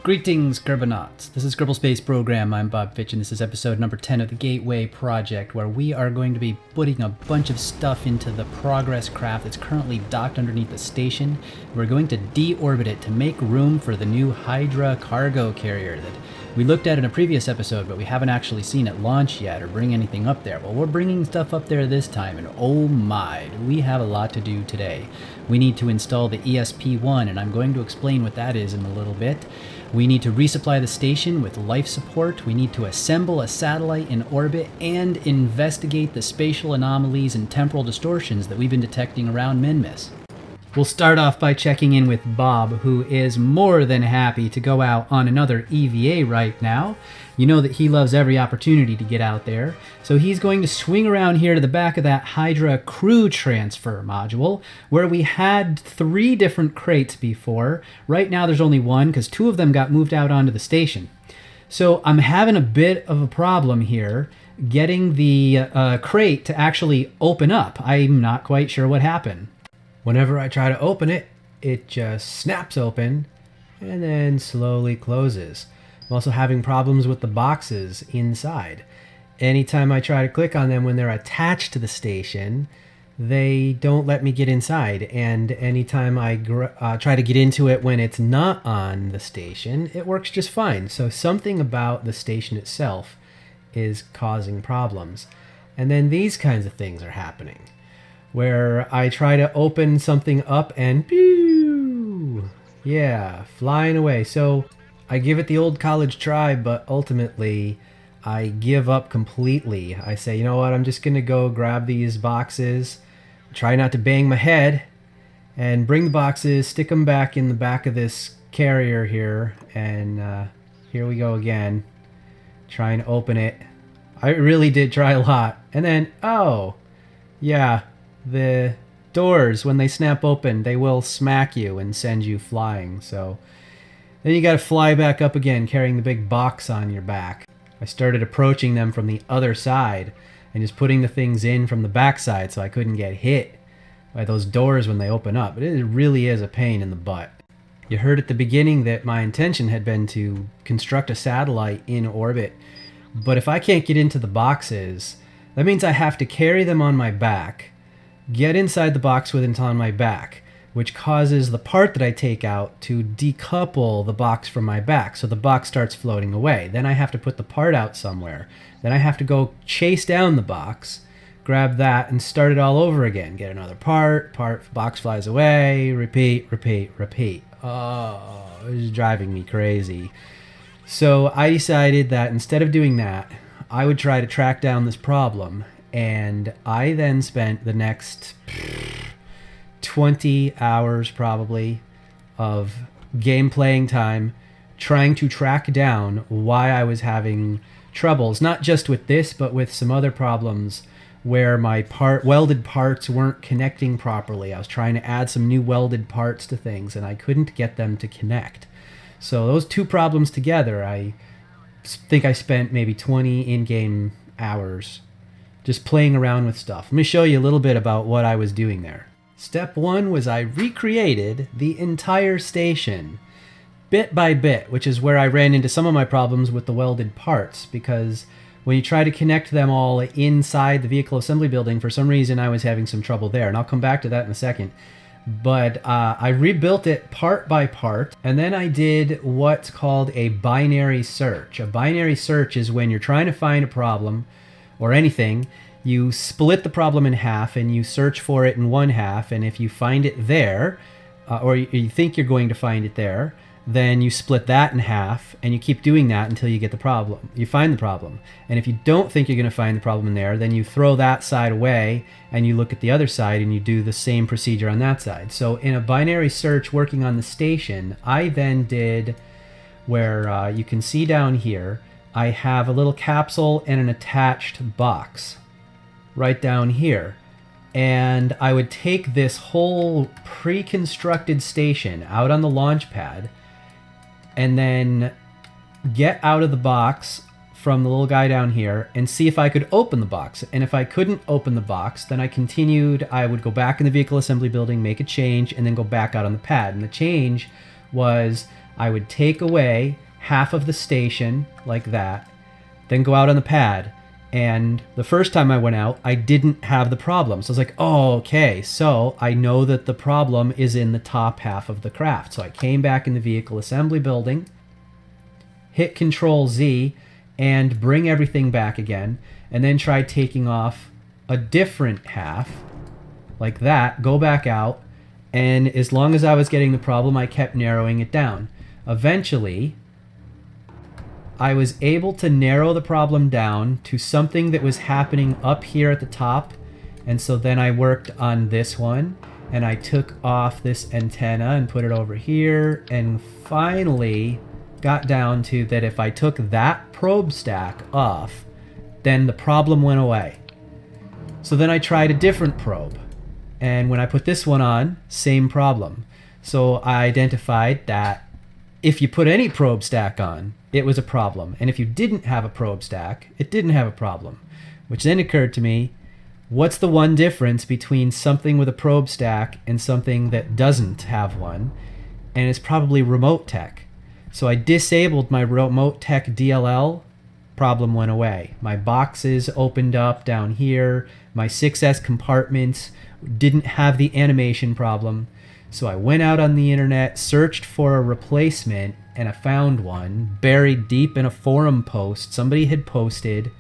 Greetings, Kerbonauts. This is Kerbal Space Program. I'm Bob Fitch, and this is episode number 10 of the Gateway Project, where we are going to be putting a bunch of stuff into the Progress craft that's currently docked underneath the station. We're going to deorbit it to make room for the new Hydra cargo carrier that we looked at in a previous episode, but we haven't actually seen it launch yet or bring anything up there. Well, we're bringing stuff up there this time, and oh my, do we have a lot to do today. We need to install the ESP-1, and I'm going to explain what that is in a little bit. We need to resupply the station with life support. We need to assemble a satellite in orbit and investigate the spatial anomalies and temporal distortions that we've been detecting around Minmus. We'll start off by checking in with Bob, who is more than happy to go out on another EVA right now. You know that he loves every opportunity to get out there, so he's going to swing around here to the back of that Hydra crew transfer module, where we had 3 different crates before. Right now there's only 1, because 2 of them got moved out onto the station. So I'm having a bit of a problem here getting the crate to actually open up. I'm not quite sure what happened. Whenever I try to open it, it just snaps open and then slowly closes. I'm also having problems with the boxes inside. Anytime I try to click on them when they're attached to the station, they don't let me get inside. And anytime I try to get into it when it's not on the station, it works just fine. So something about the station itself is causing problems. And then these kinds of things are happening, where I try to open something up and pew! Yeah, flying away. So I give it the old college try, but ultimately I give up completely. I say, you know what, I'm just gonna go grab these boxes, try not to bang my head, and bring the boxes, stick them back in the back of this carrier here, and here we go again, trying to open it. I really did try a lot. And then, oh, yeah, the doors, when they snap open, they will smack you and send you flying. So then you got to fly back up again carrying the big box on your back. I started approaching them from the other side and just putting the things in from the back side so I couldn't get hit by those doors when they open up. But it really is a pain in the butt. You heard at the beginning that my intention had been to construct a satellite in orbit, but if I can't get into the boxes, that means I have to carry them on my back, get inside the box with it on my back, which causes the part that I take out to decouple the box from my back, so the box starts floating away. Then I have to put the part out somewhere. Then I have to go chase down the box, grab that, and start it all over again. Get another part, box flies away, repeat. Oh, it was driving me crazy. So I decided that instead of doing that, I would try to track down this problem. And I then spent the next 20 hours probably of game playing time trying to track down why I was having troubles, not just with this, but with some other problems where my welded parts weren't connecting properly. I was trying to add some new welded parts to things and I couldn't get them to connect. So those 2 problems together, I think I spent maybe 20 in-game hours just playing around with stuff. Let me show you a little bit about what I was doing there. Step 1 was I recreated the entire station bit by bit, which is where I ran into some of my problems with the welded parts, because when you try to connect them all inside the vehicle assembly building, for some reason I was having some trouble there, and I'll come back to that in a second. But I rebuilt it part by part, and then I did what's called a binary search. A binary search is when you're trying to find a problem or anything, you split the problem in half and you search for it in one half, and if you find it there, or you think you're going to find it there, then you split that in half and you keep doing that until you get the problem. You find the problem. And if you don't think you're going to find the problem in there, then you throw that side away and you look at the other side and you do the same procedure on that side. So in a binary search working on the station, I then did where you can see down here, I have a little capsule and an attached box right down here. And I would take this whole pre-constructed station out on the launch pad and then get out of the box from the little guy down here and see if I could open the box. And if I couldn't open the box, then I continued. I would go back in the vehicle assembly building, make a change, and then go back out on the pad. And the change was I would take away half of the station like that, then go out on the pad. And the first time I went out, I didn't have the problem. So I was like, oh, okay, so I know that the problem is in the top half of the craft. So I came back in the vehicle assembly building, hit Control Z, and bring everything back again, and then try taking off a different half, like that, go back out, and as long as I was getting the problem, I kept narrowing it down. Eventually, I was able to narrow the problem down to something that was happening up here at the top, and so then I worked on this one, and I took off this antenna and put it over here, and finally got down to that if I took that probe stack off, then the problem went away. So then I tried a different probe, and when I put this one on, same problem. So I identified that if you put any probe stack on, it was a problem. And if you didn't have a probe stack, it didn't have a problem. Which then occurred to me, what's the one difference between something with a probe stack and something that doesn't have one? And it's probably remote tech. So I disabled my remote tech DLL, problem went away. My boxes opened up down here. My 6S compartments didn't have the animation problem. So I went out on the internet, searched for a replacement, and I found one buried deep in a forum post. Somebody had posted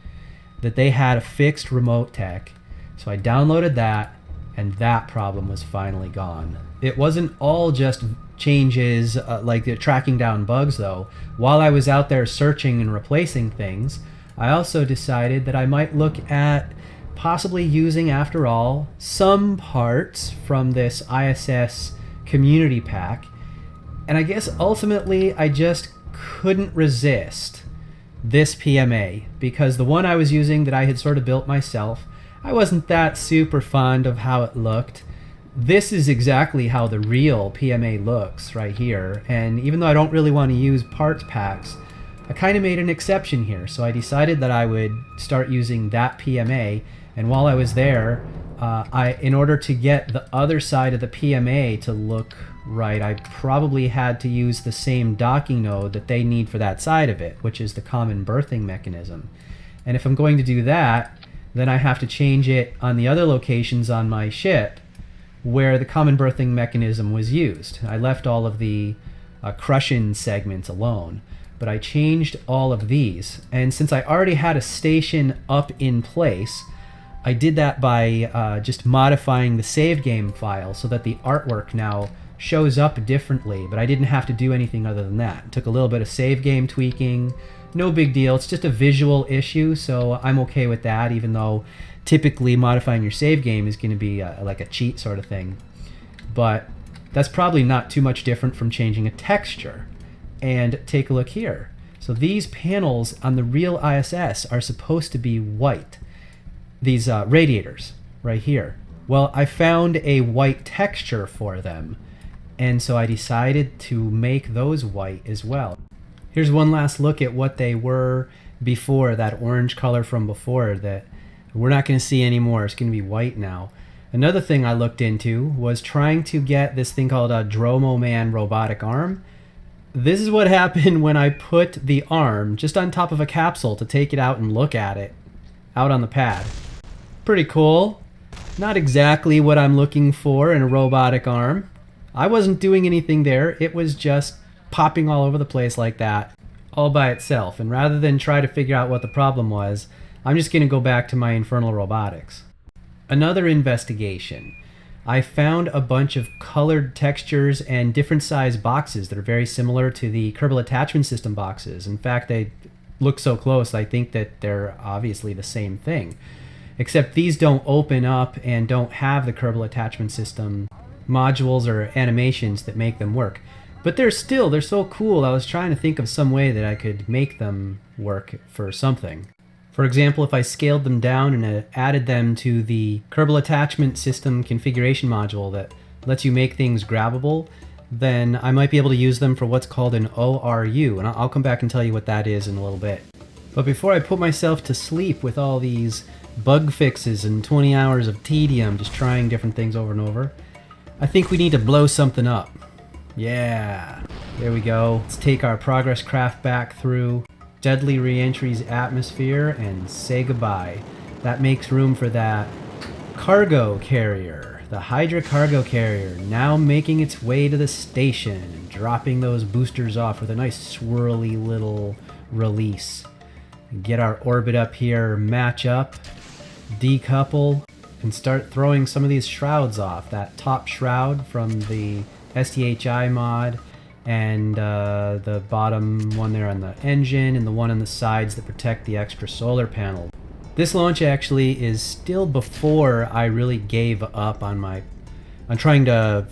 that they had a fixed remote tech. So I downloaded that, and that problem was finally gone. It wasn't all just changes like the tracking down bugs though. While I was out there searching and replacing things, I also decided that I might look at possibly using, after all, some parts from this ISS community pack. And I guess ultimately I just couldn't resist this PMA, because the one I was using that I had sort of built myself, I wasn't that super fond of how it looked. This is exactly how the real PMA looks right here, and even though I don't really want to use parts packs, I kind of made an exception here. So I decided that I would start using that PMA, and while I was there, in order to get the other side of the PMA to look right, I probably had to use the same docking node that they need for that side of it, which is the common berthing mechanism. And if I'm going to do that, then I have to change it on the other locations on my ship where the common berthing mechanism was used. I left all of the crush-in segments alone, but I changed all of these. And since I already had a station up in place, I did that by just modifying the save game file so that the artwork now shows up differently, but I didn't have to do anything other than that. It took a little bit of save game tweaking, no big deal. It's just a visual issue, so I'm okay with that, even though typically modifying your save game is going to be like a cheat sort of thing. But that's probably not too much different from changing a texture. And take a look here. So these panels on the real ISS are supposed to be white. These radiators right here. Well, I found a white texture for them, and so I decided to make those white as well. Here's one last look at what they were before, that orange color from before that we're not going to see anymore. It's going to be white now. Another thing I looked into was trying to get this thing called a Dromo Man robotic arm. This is what happened when I put the arm just on top of a capsule to take it out and look at it out on the pad. Pretty cool. Not exactly what I'm looking for in a robotic arm. I wasn't doing anything there. It was just popping all over the place like that, all by itself. And rather than try to figure out what the problem was, I'm just going to go back to my Infernal Robotics. Another investigation. I found a bunch of colored textures and different size boxes that are very similar to the Kerbal attachment system boxes. In fact, they look so close, I think that they're obviously the same thing. Except these don't open up and don't have the Kerbal attachment system modules or animations that make them work. But they're so cool. I was trying to think of some way that I could make them work for something. For example, if I scaled them down and added them to the Kerbal attachment system configuration module that lets you make things grabbable, then I might be able to use them for what's called an ORU, and I'll come back and tell you what that is in a little bit. But before I put myself to sleep with all these bug fixes and 20 hours of tedium just trying different things over and over, I think we need to blow something up. Yeah, There we go. Let's take our progress craft back through Deadly Reentry's atmosphere and say goodbye. That makes room for that cargo carrier, the Hydra cargo carrier, now making its way to the station and dropping those boosters off with a nice swirly little release. Get our orbit up here, match up, decouple, and start throwing some of these shrouds off. That top shroud from the STHI mod, and the bottom one there on the engine, and the one on the sides that protect the extra solar panel. This launch actually is still before I really gave up on trying to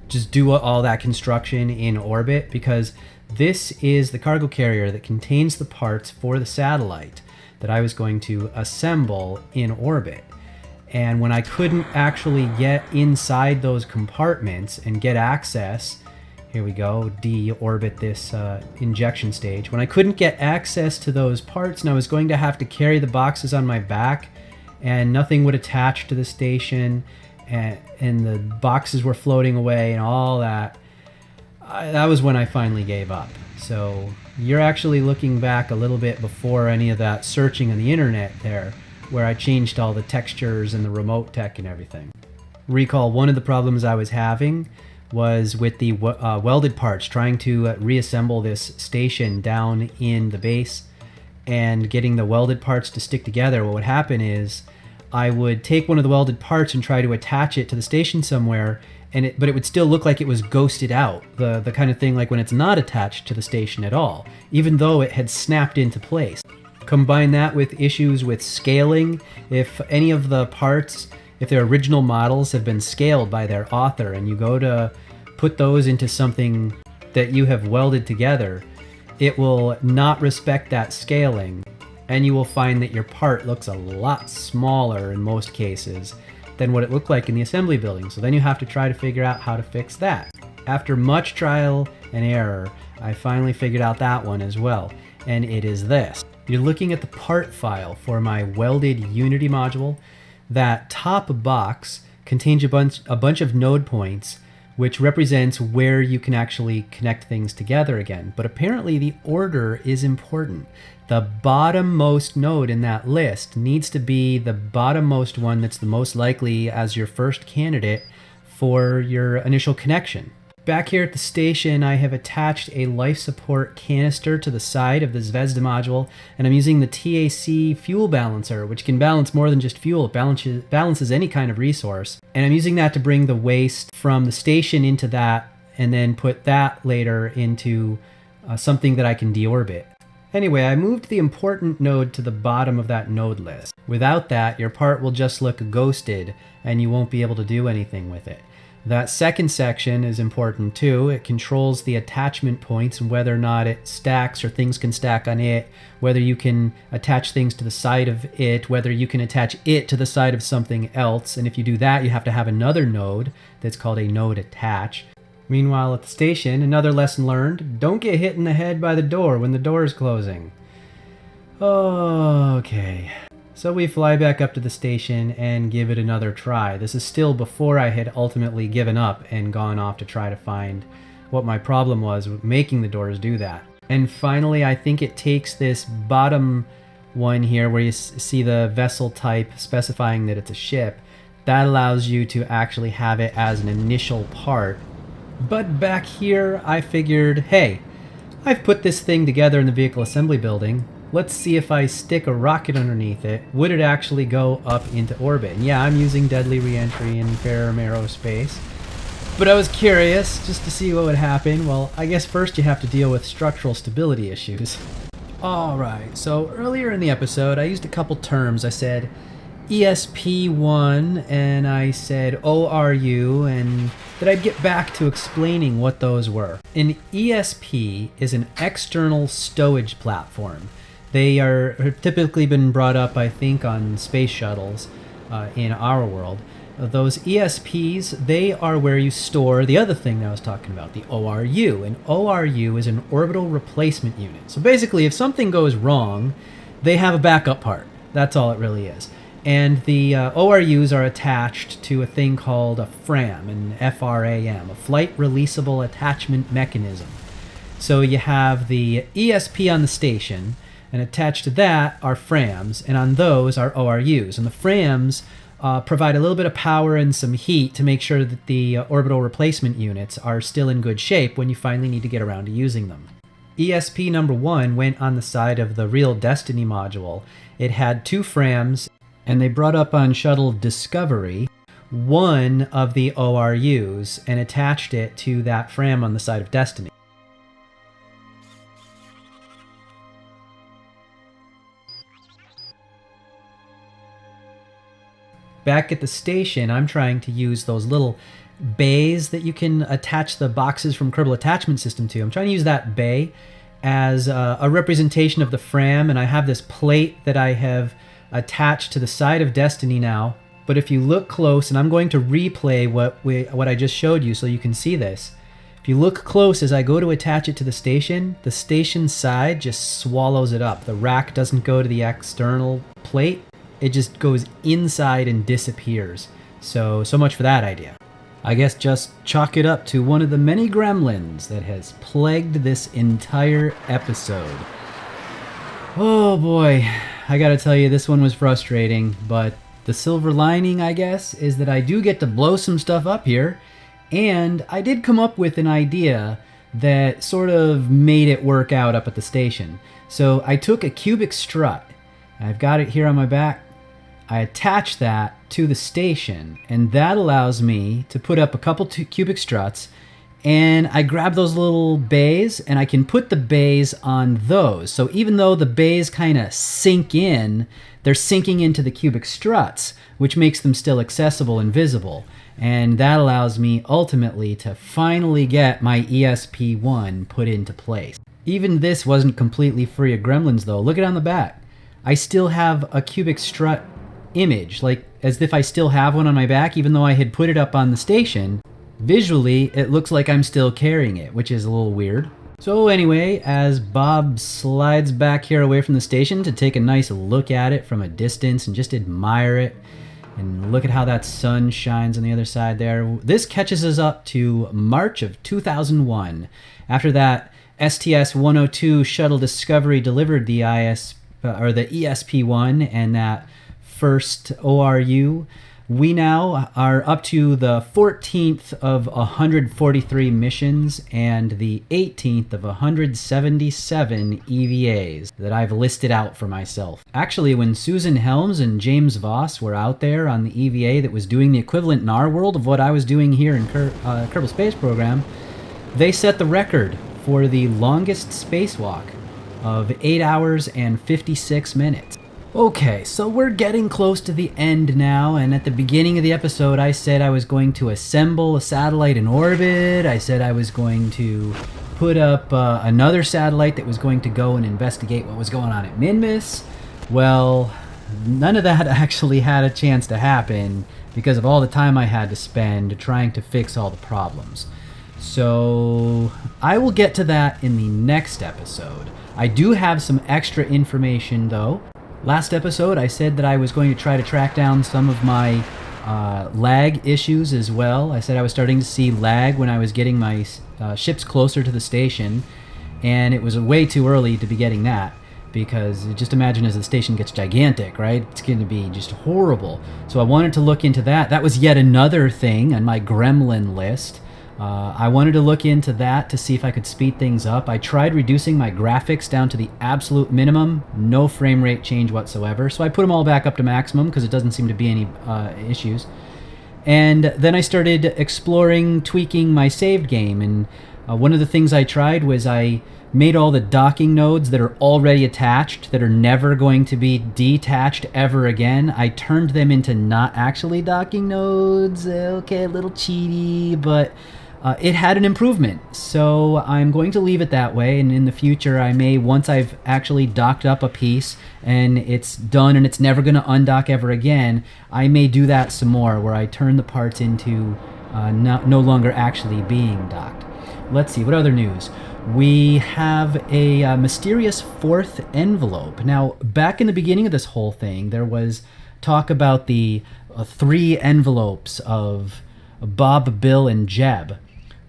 just do all that construction in orbit, because this is the cargo carrier that contains the parts for the satellite that I was going to assemble in orbit. And when I couldn't actually get inside those compartments and get access, here we go, deorbit this injection stage. When I couldn't get access to those parts and I was going to have to carry the boxes on my back and nothing would attach to the station, and the boxes were floating away and all that, that was when I finally gave up. So you're actually looking back a little bit before any of that searching on the internet there, where I changed all the textures and the remote tech and everything. Recall one of the problems I was having was with the welded parts, trying to reassemble this station down in the base and getting the welded parts to stick together. What would happen is I would take one of the welded parts and try to attach it to the station somewhere, but it would still look like it was ghosted out, the kind of thing like when it's not attached to the station at all, even though it had snapped into place. Combine that with issues with scaling. If any of the parts, if their original models have been scaled by their author and you go to put those into something that you have welded together, it will not respect that scaling, and you will find that your part looks a lot smaller in most cases than what it looked like in the assembly building. So then you have to try to figure out how to fix that. After much trial and error, I finally figured out that one as well, and it is this. You're looking at the part file for my welded Unity module. That top box contains a bunch of node points, which represents where you can actually connect things together again. But apparently the order is important. The bottommost node in that list needs to be the bottommost one that's the most likely as your first candidate for your initial connection. Back here at the station, I have attached a life support canister to the side of the Zvezda module, and I'm using the TAC fuel balancer, which can balance more than just fuel. It balances any kind of resource. And I'm using that to bring the waste from the station into that, and then put that later into something that I can deorbit. Anyway, I moved the important node to the bottom of that node list. Without that, your part will just look ghosted, and you won't be able to do anything with it. That second section is important too. It controls the attachment points and whether or not it stacks or things can stack on it, whether you can attach things to the side of it, whether you can attach it to the side of something else. And if you do that, you have to have another node that's called a node attach. Meanwhile, at the station, another lesson learned: don't get hit in the head by the door when the door is closing. Okay. So we fly back up to the station and give it another try. This is still before I had ultimately given up and gone off to try to find what my problem was with making the doors do that. And finally, I think it takes this bottom one here where you see the vessel type specifying that it's a ship. That allows you to actually have it as an initial part. But back here, I figured, hey, I've put this thing together in the vehicle assembly building. Let's see if I stick a rocket underneath it, would it actually go up into orbit? And yeah, I'm using Deadly Reentry in Ferrum Aerospace. But I was curious just to see what would happen. Well, I guess first you have to deal with structural stability issues. Alright, so earlier in the episode, I used a couple terms. I said ESP-1 and I said ORU, and that I'd get back to explaining what those were. An ESP is an external stowage platform. They have typically been brought up, I think, on space shuttles in our world. Those ESPs, they are where you store the other thing that I was talking about, the ORU. And ORU is an orbital replacement unit. So basically, if something goes wrong, they have a backup part. That's all it really is. And the ORUs are attached to a thing called a FRAM, an FRAM, a Flight Releasable Attachment Mechanism. So you have the ESP on the station, and attached to that are FRAMs, and on those are ORUs. And the FRAMs provide a little bit of power and some heat to make sure that the orbital replacement units are still in good shape when you finally need to get around to using them. ESP number 1 went on the side of the real Destiny module. It had 2 FRAMs, and they brought up on shuttle Discovery one of the ORUs and attached it to that FRAM on the side of Destiny. Back at the station, I'm trying to use those little bays that you can attach the boxes from Kerbal attachment system to. I'm trying to use that bay as a representation of the FRAM, and I have this plate that I have attached to the side of Destiny now. But if you look close, and I'm going to replay what I just showed you so you can see this. If you look close as I go to attach it to the station side just swallows it up. The rack doesn't go to the external plate. It just goes inside and disappears. So much for that idea. I guess just chalk it up to one of the many gremlins that has plagued this entire episode. Oh boy, I gotta tell you, this one was frustrating, but the silver lining, I guess, is that I do get to blow some stuff up here, and I did come up with an idea that sort of made it work out up at the station. So I took a cubic strut, I've got it here on my back, I attach that to the station, and that allows me to put up a couple cubic struts, and I grab those little bays and I can put the bays on those. So even though the bays kind of sink in, they're sinking into the cubic struts, which makes them still accessible and visible. And that allows me ultimately to finally get my ESP-1 put into place. Even this wasn't completely free of gremlins though. Look at it on the back. I still have a cubic strut image, like as if I still have one on my back, even though I had put it up on the station. Visually, it looks like I'm still carrying it, which is a little weird. So anyway, as Bob slides back here away from the station to take a nice look at it from a distance and just admire it, and look at how that sun shines on the other side there, this catches us up to March of 2001. After that, STS-102 Shuttle Discovery delivered the ESP-1 and that first ORU. We now are up to the 14th of 143 missions and the 18th of 177 EVAs that I've listed out for myself. Actually, when Susan Helms and James Voss were out there on the EVA that was doing the equivalent in our world of what I was doing here in Kerbal Space Program, they set the record for the longest spacewalk of 8 hours and 56 minutes. Okay, so we're getting close to the end now, and at the beginning of the episode I said I was going to assemble a satellite in orbit. I said I was going to put up another satellite that was going to go and investigate what was going on at Minmus. Well, none of that actually had a chance to happen because of all the time I had to spend trying to fix all the problems. So I will get to that in the next episode. I do have some extra information though. Last episode, I said that I was going to try to track down some of my lag issues as well. I said I was starting to see lag when I was getting my ships closer to the station, and it was way too early to be getting that because just imagine as the station gets gigantic, right? It's going to be just horrible. So I wanted to look into that. That was yet another thing on my gremlin list. I wanted to look into that to see if I could speed things up. I tried reducing my graphics down to the absolute minimum, no frame rate change whatsoever. So I put them all back up to maximum because it doesn't seem to be any issues. And then I started exploring tweaking my saved game. And one of the things I tried was I made all the docking nodes that are already attached, that are never going to be detached ever again. I turned them into not actually docking nodes. Okay, a little cheaty, but it had an improvement, so I'm going to leave it that way, and in the future I may, once I've actually docked up a piece and it's done and it's never going to undock ever again, I may do that some more where I turn the parts into no longer actually being docked. Let's see, what other news? We have a mysterious fourth envelope. Now, back in the beginning of this whole thing, there was talk about the 3 envelopes of Bob, Bill, and Jeb.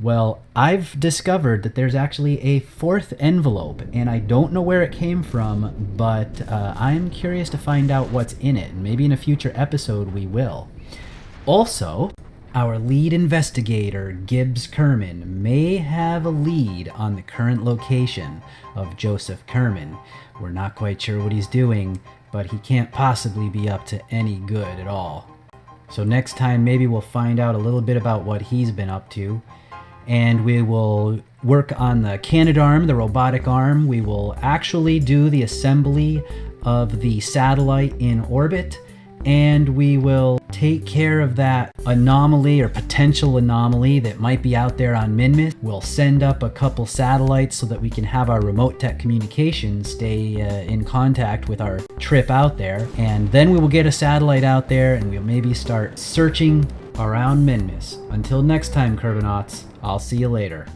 Well, I've discovered that there's actually a fourth envelope, and I don't know where it came from, but I'm curious to find out what's in it, and maybe in a future episode we will. Also, our lead investigator, Gibbs Kerman, may have a lead on the current location of Joseph Kerman. We're not quite sure what he's doing, but he can't possibly be up to any good at all. So next time, maybe we'll find out a little bit about what he's been up to. And we will work on the Canadarm, the robotic arm. We will actually do the assembly of the satellite in orbit, and we will take care of that anomaly or potential anomaly that might be out there on Minmus. We'll send up a couple satellites so that we can have our remote tech communications stay in contact with our trip out there. And then we will get a satellite out there and we'll maybe start searching around Minmus. Until next time, Kerbonauts, I'll see you later.